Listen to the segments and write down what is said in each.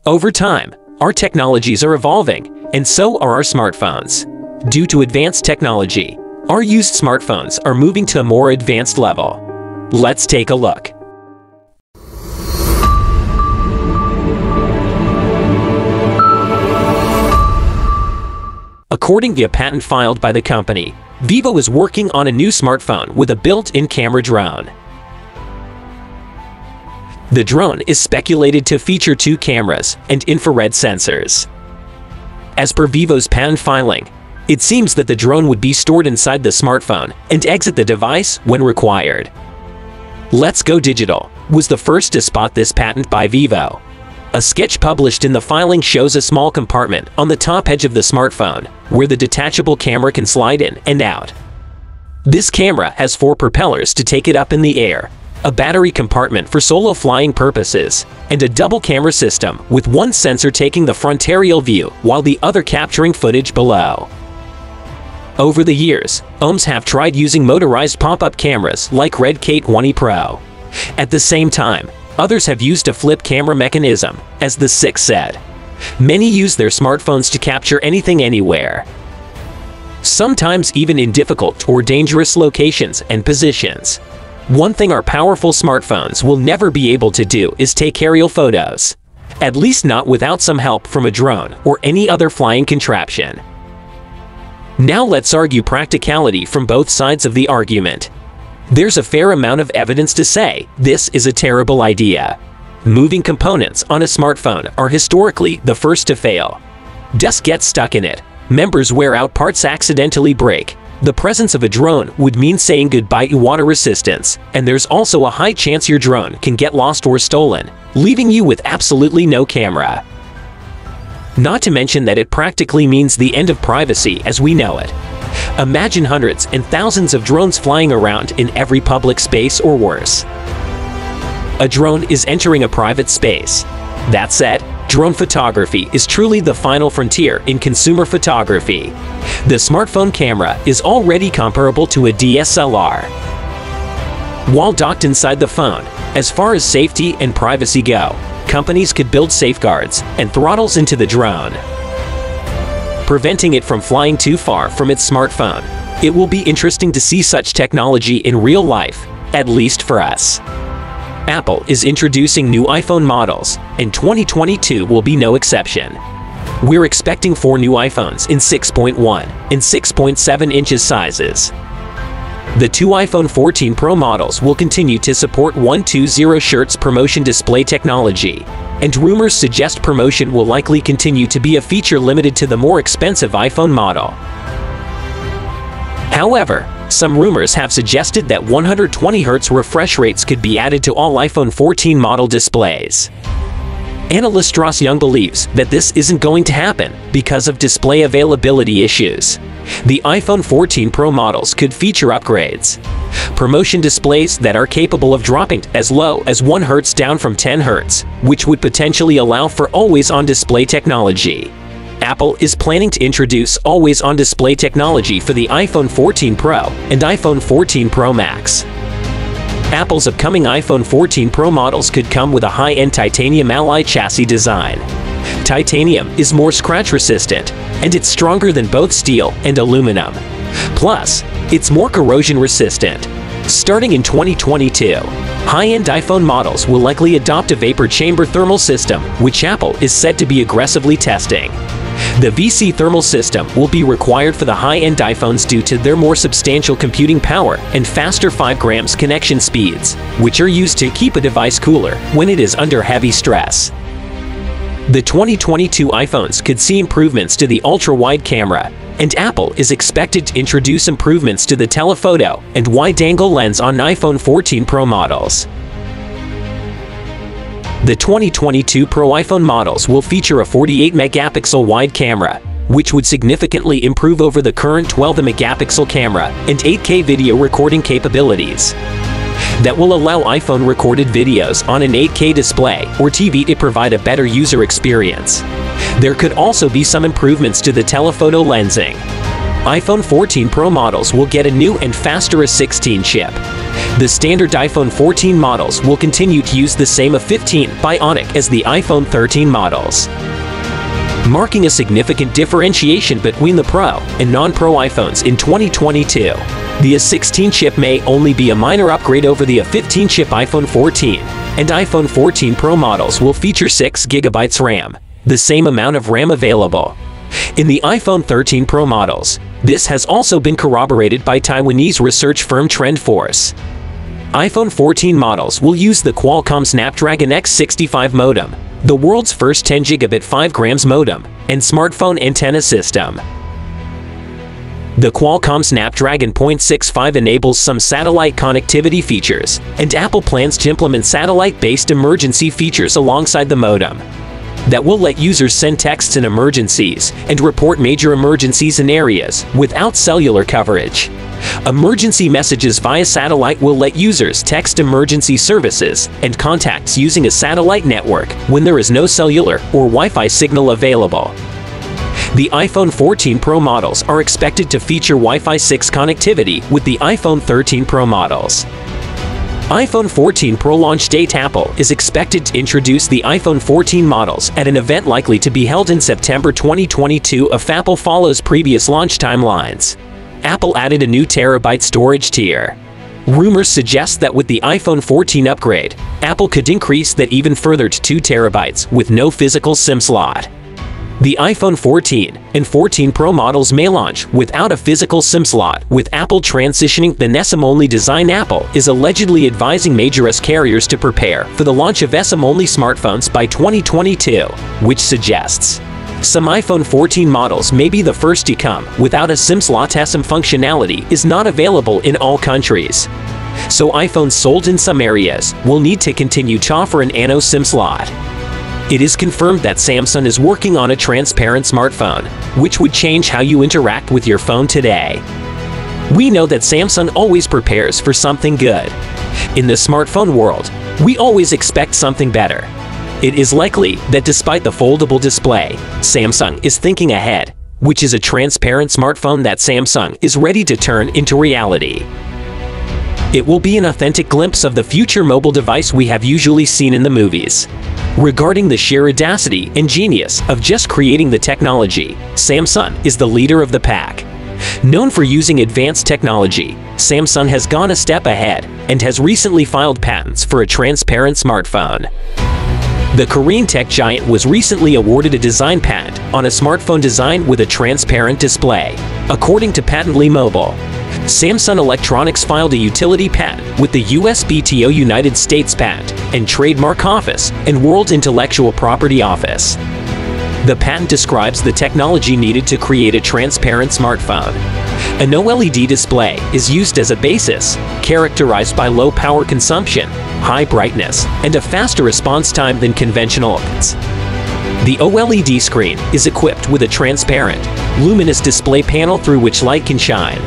Over time, our technologies are evolving, and so are our smartphones. Due to advanced technology, our used smartphones are moving to a more advanced level. Let's take a look. According to a patent filed by the company, Vivo is working on a new smartphone with a built-in camera drone. The drone is speculated to feature 2 cameras and infrared sensors. As per Vivo's patent filing, it seems that the drone would be stored inside the smartphone and exit the device when required. Let's Go Digital was the first to spot this patent by Vivo. A sketch published in the filing shows a small compartment on the top edge of the smartphone, where the detachable camera can slide in and out. This camera has 4 propellers to take it up in the air, a battery compartment for solo flying purposes, and a double camera system with one sensor taking the frontal view while the other capturing footage below. Over the years, OEMs have tried using motorized pop-up cameras like Red Kate 20 Pro. At the same time, others have used a flip camera mechanism, as the 6 said. Many use their smartphones to capture anything anywhere, sometimes even in difficult or dangerous locations and positions. One thing our powerful smartphones will never be able to do is take aerial photos, at least not without some help from a drone or any other flying contraption. Now let's argue practicality from both sides of the argument. There's a fair amount of evidence to say this is a terrible idea. Moving components on a smartphone are historically the first to fail. Dust gets stuck in it, members wear out, parts accidentally break. The presence of a drone would mean saying goodbye to water resistance, and there's also a high chance your drone can get lost or stolen, leaving you with absolutely no camera. Not to mention that it practically means the end of privacy as we know it. Imagine hundreds and thousands of drones flying around in every public space or worse. A drone is entering a private space. That said, drone photography is truly the final frontier in consumer photography. The smartphone camera is already comparable to a DSLR. While docked inside the phone, as far as safety and privacy go, companies could build safeguards and throttles into the drone, preventing it from flying too far from its smartphone. It will be interesting to see such technology in real life, at least for us. Apple is introducing new iPhone models, and 2022 will be no exception. We're expecting 4 new iPhones in 6.1 and 6.7 inches sizes. The 2 iPhone 14 Pro models will continue to support 120Hz promotion display technology, and rumors suggest promotion will likely continue to be a feature limited to the more expensive iPhone model. However, some rumors have suggested that 120Hz refresh rates could be added to all iPhone 14 model displays. Analyst Ross Young believes that this isn't going to happen because of display availability issues. The iPhone 14 Pro models could feature upgrades, promotion displays that are capable of dropping as low as 1 Hz down from 10 Hz, which would potentially allow for always-on display technology. Apple is planning to introduce always-on display technology for the iPhone 14 Pro and iPhone 14 Pro Max. Apple's upcoming iPhone 14 Pro models could come with a high-end titanium alloy chassis design. Titanium is more scratch-resistant, and it's stronger than both steel and aluminum. Plus, it's more corrosion-resistant. Starting in 2022, high-end iPhone models will likely adopt a vapor chamber thermal system, which Apple is said to be aggressively testing. The VC thermal system will be required for the high-end iPhones due to their more substantial computing power and faster 5 grams connection speeds, which are used to keep a device cooler when it is under heavy stress. The 2022 iPhones could see improvements to the ultra-wide camera, and Apple is expected to introduce improvements to the telephoto and wide-angle lens on iPhone 14 Pro models. The 2022 Pro iPhone models will feature a 48-megapixel wide camera, which would significantly improve over the current 12-megapixel camera and 8K video recording capabilities. That will allow iPhone-recorded videos on an 8K display or TV to provide a better user experience. There could also be some improvements to the telephoto lensing. iPhone 14 Pro models will get a new and faster A16 chip. The standard iPhone 14 models will continue to use the same A15 Bionic as the iPhone 13 models, marking a significant differentiation between the Pro and non-Pro iPhones in 2022. The A16 chip may only be a minor upgrade over the A15 chip iPhone 14, and iPhone 14 Pro models will feature 6 GB RAM, the same amount of RAM available in the iPhone 13 Pro models. This has also been corroborated by Taiwanese research firm TrendForce. iPhone 14 models will use the Qualcomm Snapdragon X65 modem, the world's first 10 gigabit 5 grams modem, and smartphone antenna system. The Qualcomm Snapdragon 0.65 enables some satellite connectivity features, and Apple plans to implement satellite-based emergency features alongside the modem that will let users send texts in emergencies and report major emergencies in areas without cellular coverage. Emergency messages via satellite will let users text emergency services and contacts using a satellite network when there is no cellular or Wi-Fi signal available. The iPhone 14 Pro models are expected to feature Wi-Fi 6 connectivity with the iPhone 13 Pro models. iPhone 14 Pro launch date. Apple is expected to introduce the iPhone 14 models at an event likely to be held in September 2022 if Apple follows previous launch timelines. Apple added a new terabyte storage tier. Rumors suggest that with the iPhone 14 upgrade, Apple could increase that even further to 2 terabytes with no physical SIM slot. The iPhone 14 and 14 Pro models may launch without a physical SIM slot, with Apple transitioning the eSIM-only design. Apple is allegedly advising major US carriers to prepare for the launch of eSIM-only smartphones by 2022, which suggests some iPhone 14 models may be the first to come without a SIM slot. eSIM functionality is not available in all countries, so iPhones sold in some areas will need to continue to offer an nano SIM slot. It is confirmed that Samsung is working on a transparent smartphone, which would change how you interact with your phone today. We know that Samsung always prepares for something good. In the smartphone world, we always expect something better. It is likely that despite the foldable display, Samsung is thinking ahead, which is a transparent smartphone that Samsung is ready to turn into reality. It will be an authentic glimpse of the future mobile device we have usually seen in the movies. Regarding the sheer audacity and genius of just creating the technology, Samsung is the leader of the pack. Known for using advanced technology, Samsung has gone a step ahead and has recently filed patents for a transparent smartphone. The Korean tech giant was recently awarded a design patent on a smartphone design with a transparent display, according to Patently Mobile. Samsung Electronics filed a utility patent with the USPTO United States Patent and Trademark Office and World Intellectual Property Office. The patent describes the technology needed to create a transparent smartphone. An OLED display is used as a basis, characterized by low power consumption, high brightness, and a faster response time than conventional OLEDs. The OLED screen is equipped with a transparent, luminous display panel through which light can shine.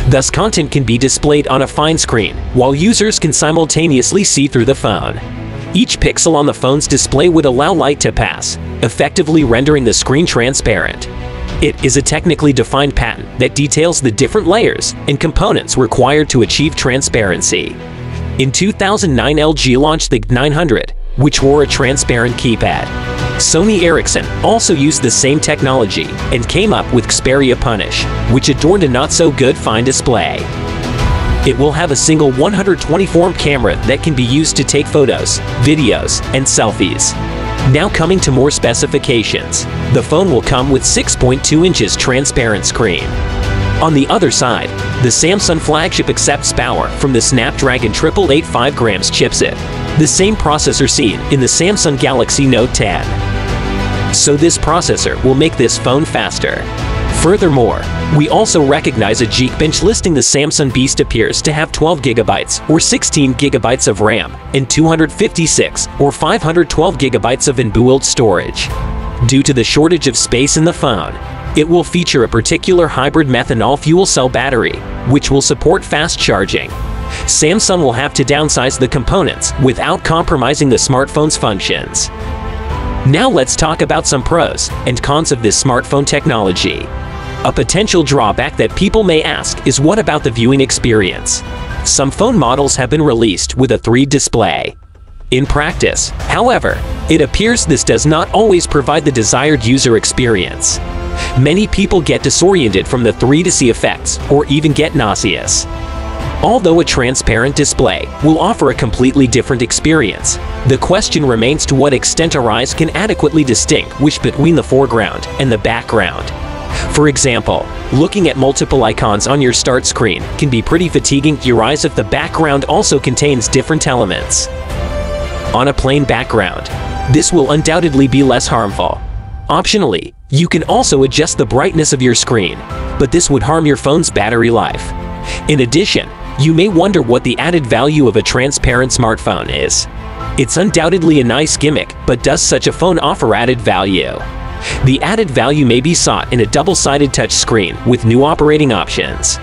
Thus, content can be displayed on a fine screen, while users can simultaneously see through the phone. Each pixel on the phone's display would allow light to pass, effectively rendering the screen transparent. It is a technically defined patent that details the different layers and components required to achieve transparency. In 2009, LG launched the G900, which wore a transparent keypad. Sony Ericsson also used the same technology and came up with Xperia Punish, which adorned a not-so-good fine display. It will have a single 124 camera that can be used to take photos, videos, and selfies. Now coming to more specifications, the phone will come with 6.2 inches transparent screen. On the other side, the Samsung flagship accepts power from the Snapdragon 888 5 grams chipset, the same processor seen in the Samsung Galaxy Note 10. So this processor will make this phone faster. Furthermore, we also recognize a Geekbench listing the Samsung Beast appears to have 12 GB or 16 GB of RAM and 256 or 512 GB of inbuilt storage. Due to the shortage of space in the phone, it will feature a particular hybrid methanol fuel cell battery, which will support fast charging. Samsung will have to downsize the components without compromising the smartphone's functions. Now let's talk about some pros and cons of this smartphone technology. A potential drawback that people may ask is, what about the viewing experience? Some phone models have been released with a 3D display. In practice, however, it appears this does not always provide the desired user experience. Many people get disoriented from the 3D effects or even get nauseous. Although a transparent display will offer a completely different experience, the question remains to what extent our eyes can adequately distinguish between the foreground and the background. For example, looking at multiple icons on your start screen can be pretty fatiguing to your eyes if the background also contains different elements. On a plain background, this will undoubtedly be less harmful. Optionally, you can also adjust the brightness of your screen, but this would harm your phone's battery life. In addition, you may wonder what the added value of a transparent smartphone is. It's undoubtedly a nice gimmick, but does such a phone offer added value? The added value may be sought in a double-sided touchscreen with new operating options.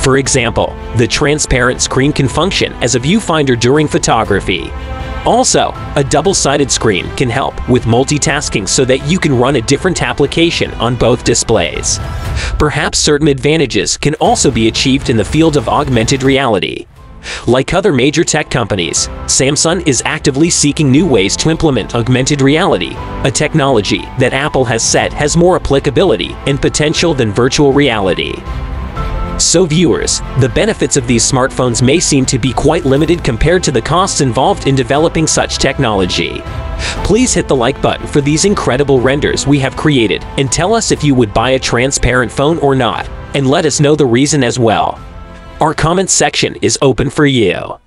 For example, the transparent screen can function as a viewfinder during photography. Also, a double-sided screen can help with multitasking so that you can run a different application on both displays. Perhaps certain advantages can also be achieved in the field of augmented reality. Like other major tech companies, Samsung is actively seeking new ways to implement augmented reality, a technology that Apple has said has more applicability and potential than virtual reality. So viewers, the benefits of these smartphones may seem to be quite limited compared to the costs involved in developing such technology. Please hit the like button for these incredible renders we have created and tell us if you would buy a transparent phone or not, and let us know the reason as well. Our comment section is open for you.